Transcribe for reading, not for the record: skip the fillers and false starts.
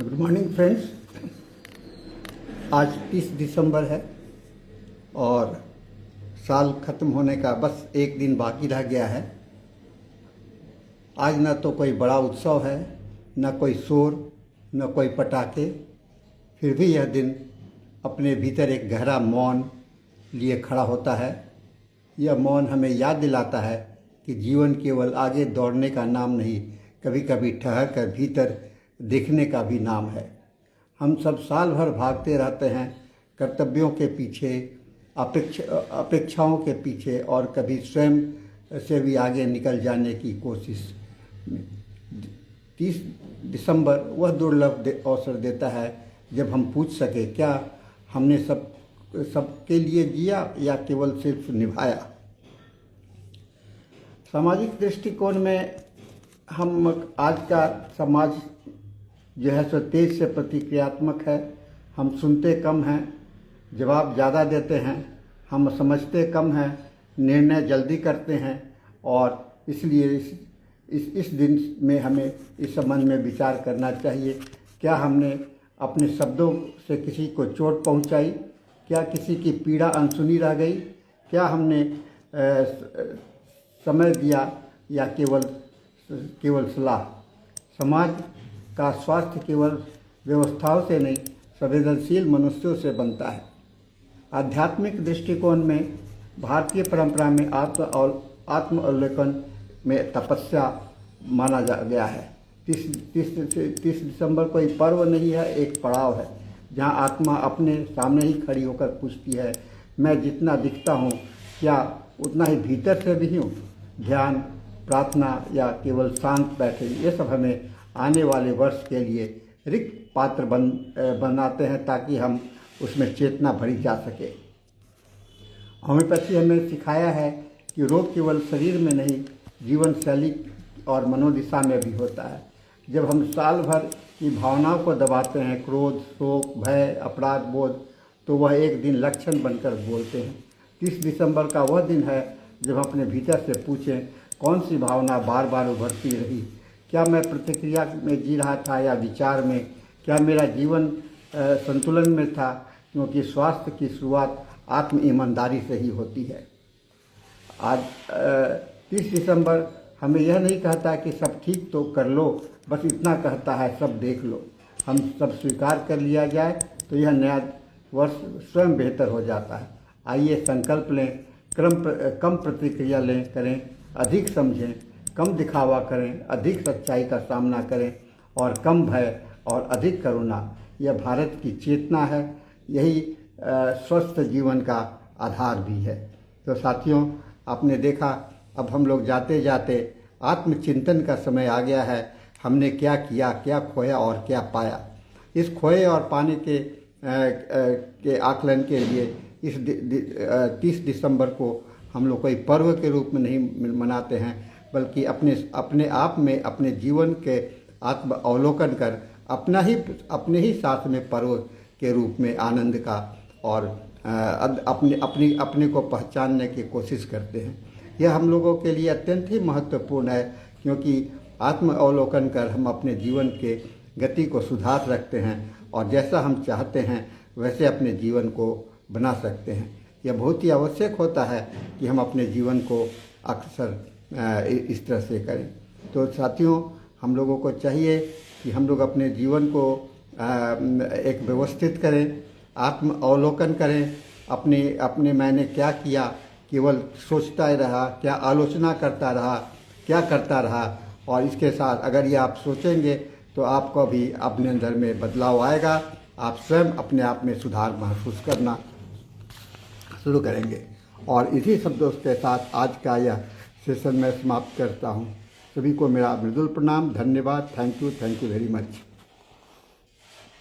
Good morning friends. आज 30 दिसंबर है और साल ख़त्म होने का बस एक दिन बाकी रह गया है। आज न तो कोई बड़ा उत्सव है, न कोई शोर, न कोई पटाखे। फिर भी यह दिन अपने भीतर एक गहरा मौन लिए खड़ा होता है। यह मौन हमें याद दिलाता है कि जीवन केवल आगे दौड़ने का नाम नहीं, कभी कभी ठहर कर भीतर देखने का भी नाम है। हम सब साल भर भागते रहते हैं कर्तव्यों के पीछे, अपेक्षाओं के पीछे और कभी स्वयं से भी आगे निकल जाने की कोशिश में। 30 दिसंबर वह दुर्लभ अवसर देता है जब हम पूछ सके, क्या हमने सबके लिए जिया या केवल सिर्फ निभाया। सामाजिक दृष्टिकोण में हम आज का समाज जो है सो तेज से प्रतिक्रियात्मक है। हम सुनते कम हैं, जवाब ज़्यादा देते हैं। हम समझते कम हैं, निर्णय जल्दी करते हैं। और इसलिए इस दिन में हमें इस संबंध में विचार करना चाहिए, क्या हमने अपने शब्दों से किसी को चोट पहुंचाई? क्या किसी की पीड़ा अनसुनी रह गई? क्या हमने समय दिया या केवल सलाह? समाज का स्वास्थ्य केवल व्यवस्थाओं से नहीं, संवेदनशील मनुष्यों से बनता है। आध्यात्मिक दृष्टिकोण में भारतीय परंपरा में आत्म अवलोकन में तपस्या माना गया है। 30 दिसंबर कोई पर्व नहीं है, एक पड़ाव है जहां आत्मा अपने सामने ही खड़ी होकर पूछती है, मैं जितना दिखता हूँ क्या उतना ही भीतर से भी हूँ? ध्यान, प्रार्थना या केवल शांत बैठे, ये सब हमें आने वाले वर्ष के लिए रिक्त पात्र बनाते हैं ताकि हम उसमें चेतना भरी जा सके। होम्योपैथी हमें सिखाया है कि रोग केवल शरीर में नहीं, जीवन शैली और मनोदिशा में भी होता है। जब हम साल भर की भावनाओं को दबाते हैं, क्रोध, शोक, भय, अपराध बोध, तो वह एक दिन लक्षण बनकर बोलते हैं। 30 दिसंबर का वह दिन है जब हम अपने भीतर से पूछें, कौन सी भावना बार बार उभरती रही? क्या मैं प्रतिक्रिया में जी रहा था या विचार में? क्या मेरा जीवन संतुलन में था? क्योंकि स्वास्थ्य की शुरुआत आत्म ईमानदारी से ही होती है। आज 30 दिसंबर हमें यह नहीं कहता कि सब ठीक तो कर लो, बस इतना कहता है सब देख लो। हम सब स्वीकार कर लिया जाए तो यह नया वर्ष स्वयं बेहतर हो जाता है। आइए संकल्प लें, कम प्रतिक्रिया करें, अधिक समझें, कम दिखावा करें, अधिक सच्चाई का सामना करें और कम भय और अधिक करुणा। यह भारत की चेतना है, यही स्वस्थ जीवन का आधार भी है। तो साथियों, आपने देखा, अब हम लोग जाते जाते आत्मचिंतन का समय आ गया है। हमने क्या किया, क्या खोया और क्या पाया? इस खोए और पाने के आकलन के लिए इस 30 दिसंबर को हम लोग कोई पर्व के रूप में नहीं मनाते हैं, बल्कि अपने आप में अपने जीवन के आत्म अवलोकन कर अपने ही साथ में पर्व के रूप में आनंद का और अपने को पहचानने की कोशिश करते हैं। यह हम लोगों के लिए अत्यंत ही महत्वपूर्ण है, क्योंकि आत्म अवलोकन कर हम अपने जीवन के गति को सुधार सकते हैं और जैसा हम चाहते हैं वैसे अपने जीवन को बना सकते हैं। यह बहुत ही आवश्यक होता है कि हम अपने जीवन को अक्सर इस तरह से करें। तो साथियों, हम लोगों को चाहिए कि हम लोग अपने जीवन को एक व्यवस्थित करें, आत्म अवलोकन करें। अपने मैंने क्या किया, केवल सोचता ही रहा, क्या आलोचना करता रहा, क्या करता रहा? और इसके साथ अगर ये आप सोचेंगे तो आपको भी अपने अंदर में बदलाव आएगा। आप स्वयं अपने आप में सुधार महसूस करना शुरू करेंगे। और इसी शब्दों के साथ आज का यह सेशन मैं समाप्त करता हूँ। सभी को मेरा मृदुल प्रणाम, धन्यवाद, थैंक यू वेरी मच।